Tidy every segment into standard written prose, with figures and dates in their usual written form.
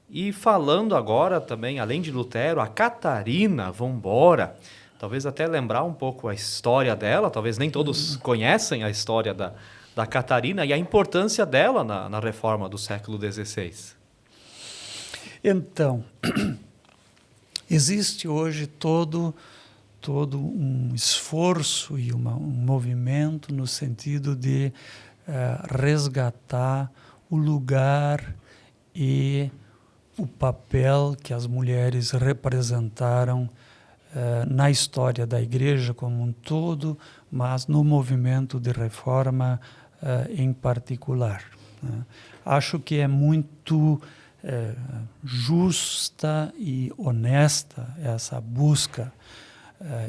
E falando agora também, além de Lutero, a Catarina Vambora, talvez até lembrar um pouco a história dela, talvez nem todos conhecem a história da Catarina e a importância dela na reforma do século XVI. Então, existe hoje todo um esforço e um movimento no sentido de resgatar o lugar e o papel que as mulheres representaram na história da Igreja como um todo, mas no movimento de reforma em particular, né? Acho que é muito justa e honesta essa busca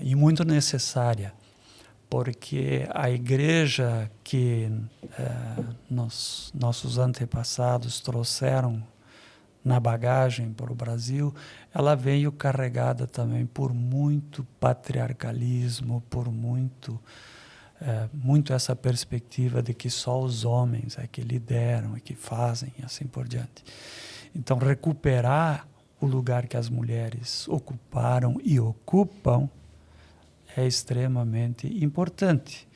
e muito necessária, porque a Igreja que nossos antepassados trouxeram na bagagem para o Brasil, ela veio carregada também por muito patriarcalismo, por muito essa perspectiva de que só os homens é que lideram, é que fazem e assim por diante. Então, recuperar o lugar que as mulheres ocuparam e ocupam é extremamente importante.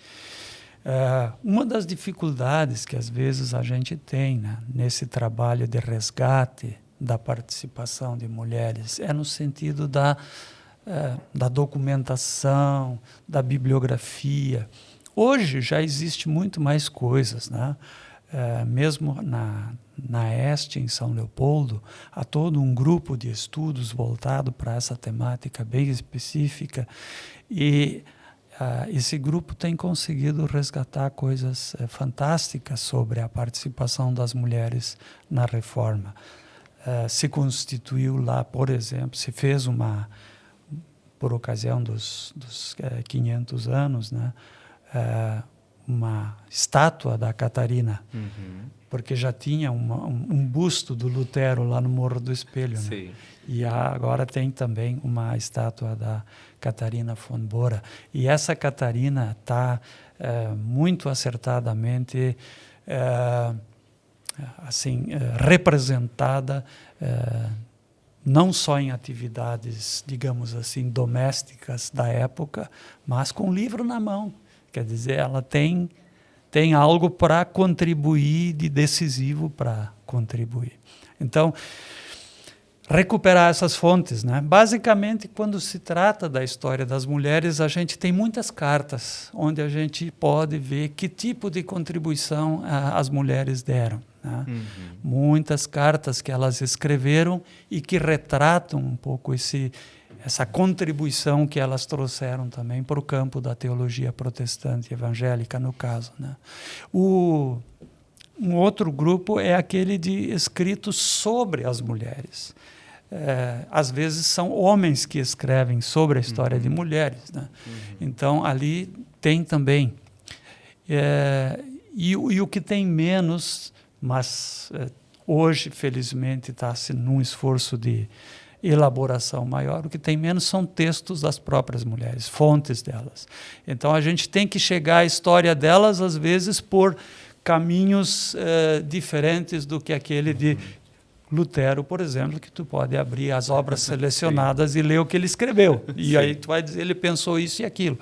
Uma das dificuldades que às vezes a gente tem, né, nesse trabalho de resgate da participação de mulheres é no sentido da documentação, da bibliografia. Hoje já existe muito mais coisas, né? Mesmo na Este, em São Leopoldo, há todo um grupo de estudos voltado para essa temática bem específica e esse grupo tem conseguido resgatar coisas fantásticas sobre a participação das mulheres na reforma. Se constituiu lá, por exemplo, se fez por ocasião dos 500 anos, né, uma estátua da Catarina, porque já tinha um busto do Lutero lá no Morro do Espelho. Sim. Né? E agora tem também uma estátua da Catarina Vambora. E essa Catarina está muito acertadamente representada não só em atividades, digamos assim, domésticas da época, mas com o livro na mão. Quer dizer, ela tem algo para contribuir, de decisivo para contribuir. Então, recuperar essas fontes, né? Basicamente, quando se trata da história das mulheres, a gente tem muitas cartas onde a gente pode ver que tipo de contribuição as mulheres deram, né? Muitas cartas que elas escreveram e que retratam um pouco essa contribuição que elas trouxeram também para o campo da teologia protestante evangélica, no caso, né? Um outro grupo é aquele de escritos sobre as mulheres. Às vezes são homens que escrevem sobre a história de mulheres, né? Então, ali tem também. E o que tem menos, mas hoje, felizmente, está-se num esforço de elaboração maior, o que tem menos são textos das próprias mulheres, fontes delas. Então, a gente tem que chegar à história delas, às vezes, por caminhos diferentes do que aquele de Lutero, por exemplo, que tu pode abrir as obras selecionadas e ler o que ele escreveu. E aí tu vai dizer, ele pensou isso e aquilo.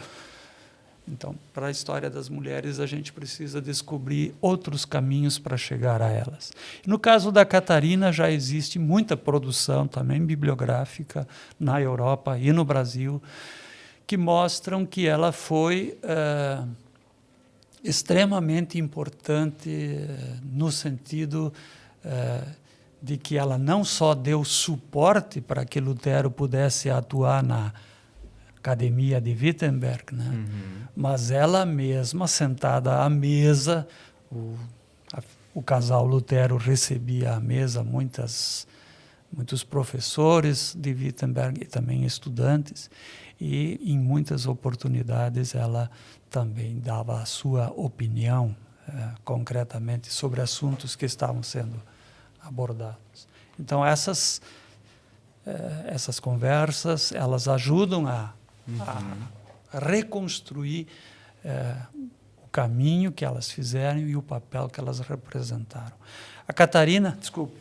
Então, para a história das mulheres, a gente precisa descobrir outros caminhos para chegar a elas. No caso da Catarina, já existe muita produção também bibliográfica na Europa e no Brasil, que mostram que ela foi extremamente importante no sentido de que ela não só deu suporte para que Lutero pudesse atuar na Academia de Wittenberg, né? Mas ela mesma, sentada à mesa, o casal Lutero recebia à mesa muitos professores de Wittenberg e também estudantes, e em muitas oportunidades ela também dava a sua opinião concretamente sobre assuntos que estavam sendo abordados. Então, essas conversas, elas ajudam a reconstruir o caminho que elas fizeram e o papel que elas representaram. A Catarina, desculpe,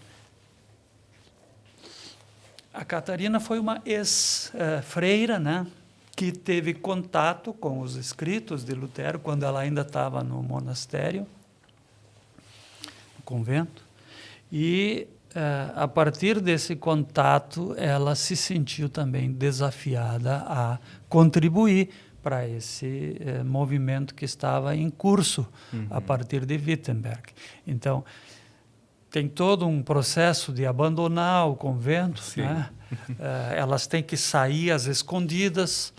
A Catarina foi uma ex-freira, né, que teve contato com os escritos de Lutero quando ela ainda estava no monastério, no convento, e a partir desse contato ela se sentiu também desafiada a contribuir para esse movimento que estava em curso a partir de Wittenberg. Então, tem todo um processo de abandonar o convento, né? Elas têm que sair às escondidas,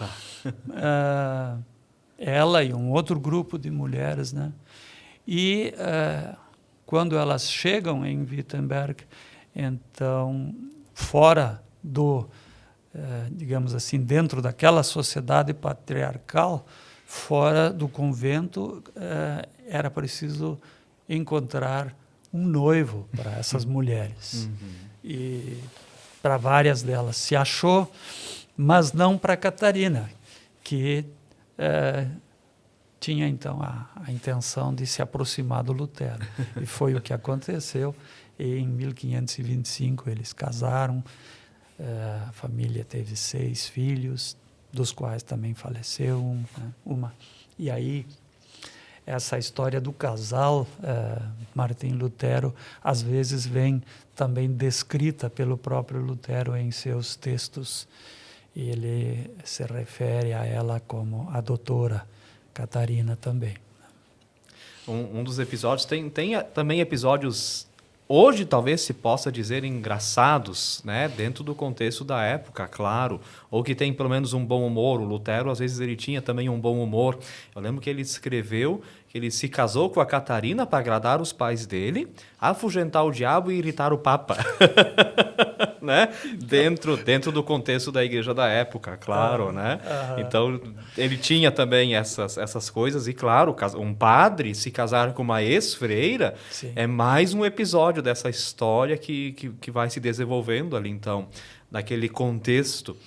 ela e um outro grupo de mulheres, né? E quando elas chegam em Wittenberg, então, fora do, digamos assim, dentro daquela sociedade patriarcal, fora do convento, era preciso encontrar um noivo para essas mulheres. E para várias delas se achou, mas não para Catarina, que tinha então a intenção de se aproximar do Lutero. E foi o que aconteceu. E em 1525 eles casaram, a família teve 6 filhos, dos quais também faleceu uma. E aí essa história do casal Martim Lutero às vezes vem também descrita pelo próprio Lutero em seus textos. Ele se refere a ela como a doutora Catarina também. Um dos episódios, tem também episódios, hoje talvez se possa dizer engraçados, né? Dentro do contexto da época, claro, ou que tem pelo menos um bom humor. O Lutero, às vezes, ele tinha também um bom humor. Eu lembro que ele escreveu que ele se casou com a Catarina para agradar os pais dele, afugentar o diabo e irritar o Papa. Né? Dentro do contexto da igreja da época, claro, né? Então, ele tinha também essas coisas. E, claro, um padre se casar com uma ex-freira é mais um episódio dessa história que vai se desenvolvendo ali, então, naquele contexto.